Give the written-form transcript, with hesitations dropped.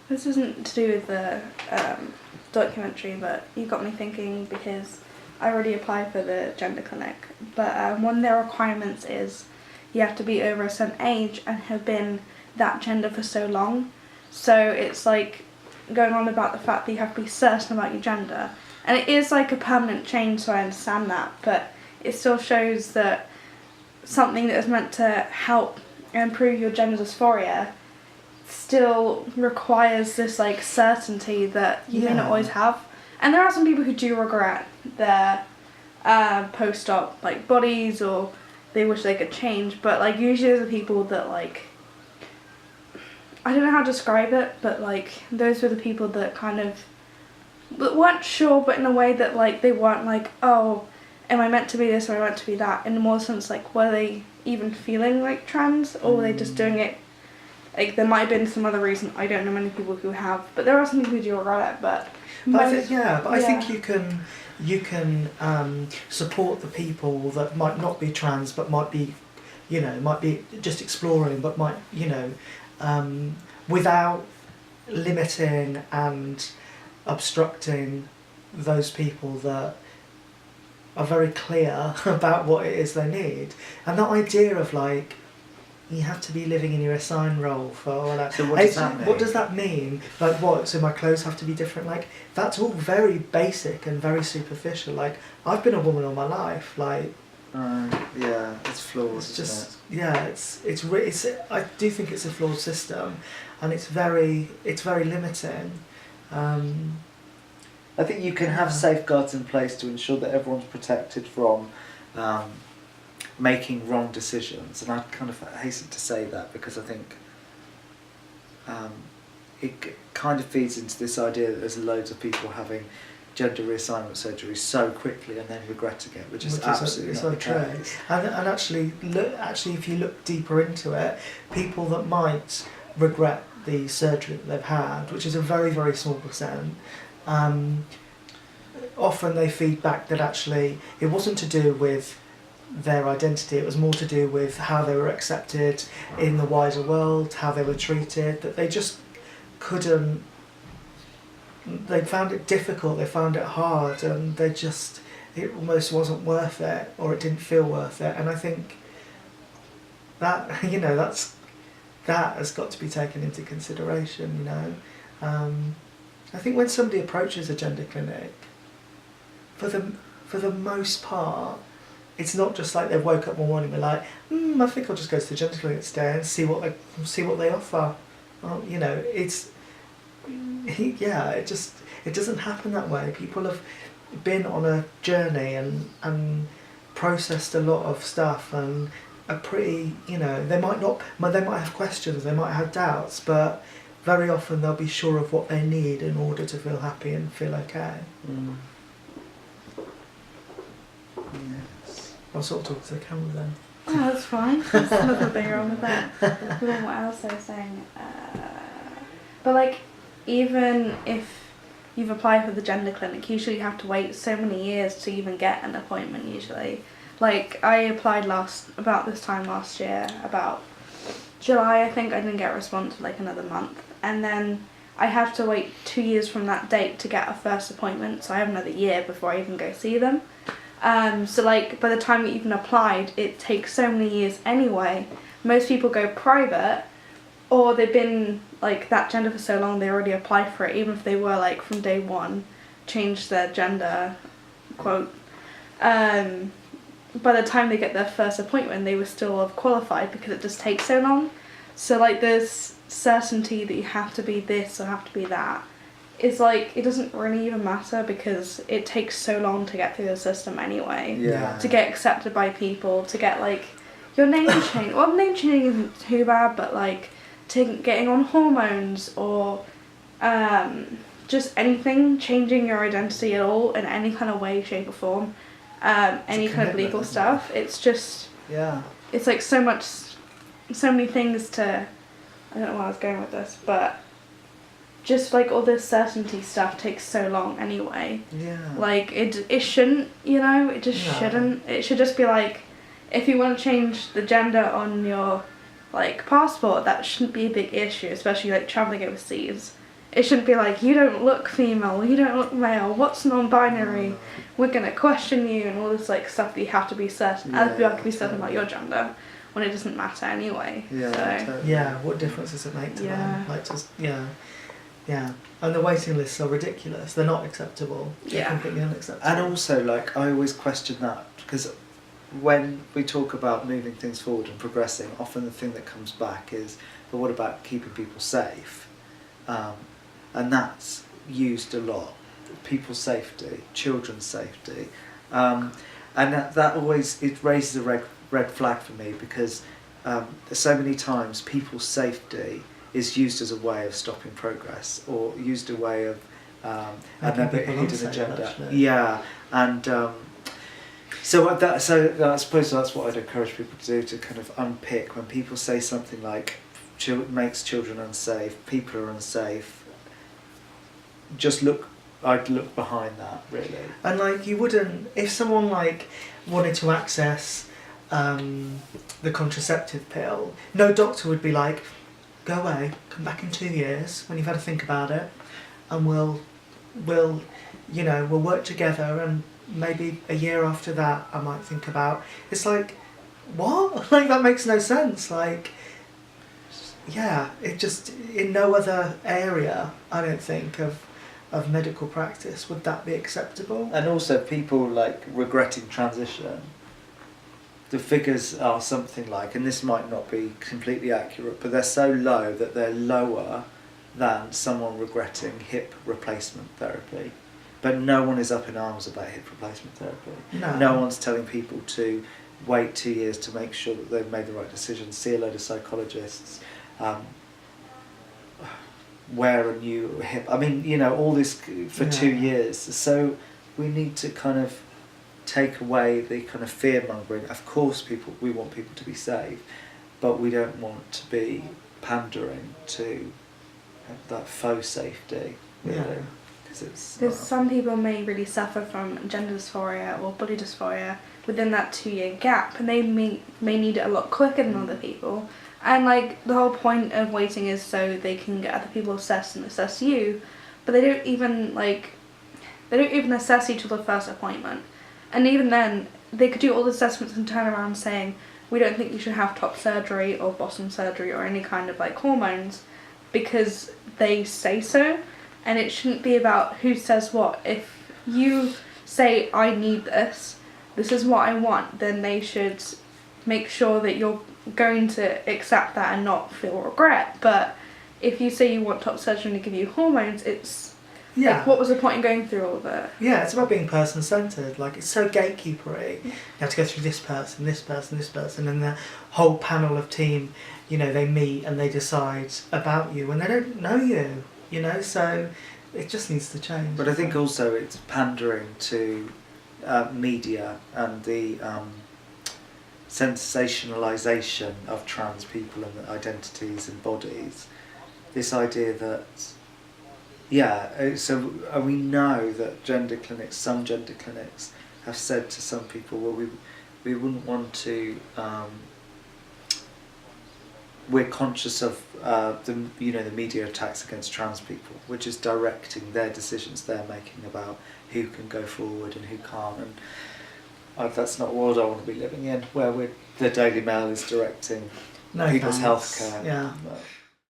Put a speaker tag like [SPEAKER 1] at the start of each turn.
[SPEAKER 1] This isn't to do with the documentary, but you got me thinking because I already applied for the gender clinic. But one of their requirements is you have to be over a certain age and have been that gender for so long. So it's like going on about the fact that you have to be certain about your gender. And it is like a permanent change, so I understand that. But it still shows that something that is meant to help improve your gender dysphoria still requires this like certainty that you may not always have. And there are some people who do regret their post-op like bodies, or they wish they could change, but like usually there's the people that like, I don't know how to describe it, but like those were the people that kind of weren't sure, but in a way that like they weren't like, oh, am I meant to be this or am I meant to be that, in the more sense like, were they even feeling like trans, or were they just doing it, like there might have been some other reason. I don't know many people who have, but there are some people who do regret it. But
[SPEAKER 2] I think you can support the people that might not be trans, but might be just exploring, but might, without limiting and obstructing those people that are very clear about what it is they need. And that idea of like, you have to be living in your assigned role for like,
[SPEAKER 3] so what does that mean?
[SPEAKER 2] What does that mean? Like what? So my clothes have to be different? Like that's all very basic and very superficial. Like I've been a woman all my life. Like
[SPEAKER 3] yeah, it's flawed.
[SPEAKER 2] It's just it's I do think it's a flawed system, and it's very limiting.
[SPEAKER 3] I think you can have safeguards in place to ensure that everyone's protected from making wrong decisions, and I kind of hasten to say that because I think it kind of feeds into this idea that there's loads of people having gender reassignment surgery so quickly and then regretting it, which is absolutely not the case.
[SPEAKER 2] And actually, if you look deeper into it, people that might regret the surgery that they've had, which is a very, very small percent, often they feed back that actually it wasn't to do with their identity, it was more to do with how they were accepted in the wider world, how they were treated, that they just couldn't, they found it difficult, they found it hard, and it almost wasn't worth it, or it didn't feel worth it. And I think that, that has got to be taken into consideration, I think when somebody approaches a gender clinic, for the most part, it's not just like they've woke up one morning and been like, I think I'll just go to the gender clinic today and see what they offer. It doesn't happen that way. People have been on a journey and processed a lot of stuff and are pretty, they might have questions, they might have doubts, but very often they'll be sure of what they need in order to feel happy and feel okay.
[SPEAKER 3] Yes.
[SPEAKER 2] I'll sort of talk to the camera then.
[SPEAKER 1] Oh, that's fine. There's nothing wrong with that. Then what else I was saying? But like, even if you've applied for the gender clinic, usually you have to wait so many years to even get an appointment usually. Like, I applied about this time last year, about July I think. I didn't get a response for like another month. And then I have to wait 2 years from that date to get a first appointment, so I have another year before I even go see them. So like, by the time you even applied, it takes so many years anyway. Most people go private, or they've been like that gender for so long they already applied for it, even if they were like from day one changed their gender, quote. By the time they get their first appointment, they were still have qualified because it just takes so long. So like, there's certainty that you have to be this or have to be that. It's like, it doesn't really even matter because it takes so long to get through the system anyway.
[SPEAKER 3] Yeah.
[SPEAKER 1] To get accepted by people, to get like your name changed. Well, name changing isn't too bad, but like getting on hormones or just anything, changing your identity at all in any kind of way, shape or form, any kind of legal stuff. It's just, it's like so many things to, I don't know where I was going with this, but just like all this certainty stuff takes so long anyway.
[SPEAKER 2] Yeah.
[SPEAKER 1] Like it shouldn't, it just shouldn't. It should just be like, if you want to change the gender on your like passport, that shouldn't be a big issue, especially like travelling overseas. It shouldn't be like, you don't look female, you don't look male, what's non-binary, we're going to question you, and all this like stuff that you have to be certain, as you have to be certain about your gender, when it doesn't matter anyway.
[SPEAKER 2] Yeah, what difference does it make to them? Like, just, yeah. And the waiting lists are ridiculous. They're not acceptable. They're completely unacceptable.
[SPEAKER 3] And also, like, I always question that, because when we talk about moving things forward and progressing, often the thing that comes back is, but what about keeping people safe? And that's used a lot. People's safety, children's safety. And that always, it raises a red flag for me, because so many times people's safety is used as a way of stopping progress, or used a way of a hidden agenda.
[SPEAKER 2] Actually.
[SPEAKER 3] Yeah, and so I suppose that's what I'd encourage people to do, to kind of unpick when people say something like makes children unsafe, people are unsafe. I'd look behind that, really.
[SPEAKER 2] And like, you wouldn't, if someone like wanted to access the contraceptive pill, no doctor would be like, go away, come back in 2 years when you've had to think about it, and we'll work together, and maybe a year after that I might think about. It's like, what? Like, that makes no sense. Like, yeah, it just, in no other area, I don't think, of medical practice would that be acceptable.
[SPEAKER 3] And also, people like regretting transition, the figures are something like, and this might not be completely accurate, but they're so low that they're lower than someone regretting hip replacement therapy. But no one is up in arms about hip replacement therapy. No one's telling people to wait 2 years to make sure that they've made the right decision, see a load of psychologists, wear a new hip. I mean, all this for 2 years. So we need to kind of take away the kind of fear mongering. Of course, we want people to be safe, but we don't want to be pandering to that faux safety. Really,
[SPEAKER 1] because some people may really suffer from gender dysphoria or body dysphoria within that 2 year gap, and they may need it a lot quicker than other people. And like, the whole point of waiting is so they can get other people assessed and assess you, but they don't even assess you till the first appointment. And even then, they could do all the assessments and turn around saying, we don't think you should have top surgery or bottom surgery or any kind of like hormones, because they say so. And it shouldn't be about who says what. If you say, I need this is what I want, then they should make sure that you're going to accept that and not feel regret. But if you say you want top surgery and they give you hormones, it's like, what was the point in going through all of it?
[SPEAKER 2] Yeah, it's about being person-centred. Like, it's so gatekeepery. You have to go through this person, and the whole panel of team, they meet and they decide about you, and they don't know you, so it just needs to change.
[SPEAKER 3] But I think also it's pandering to media and the sensationalisation of trans people and identities and bodies. This idea that, we know that some gender clinics have said to some people, well, we wouldn't want to, we're conscious of the media attacks against trans people, which is directing their decisions they're making about who can go forward and who can't. And that's not a world I want to be living in, where the Daily Mail is directing people's healthcare.
[SPEAKER 2] Yeah.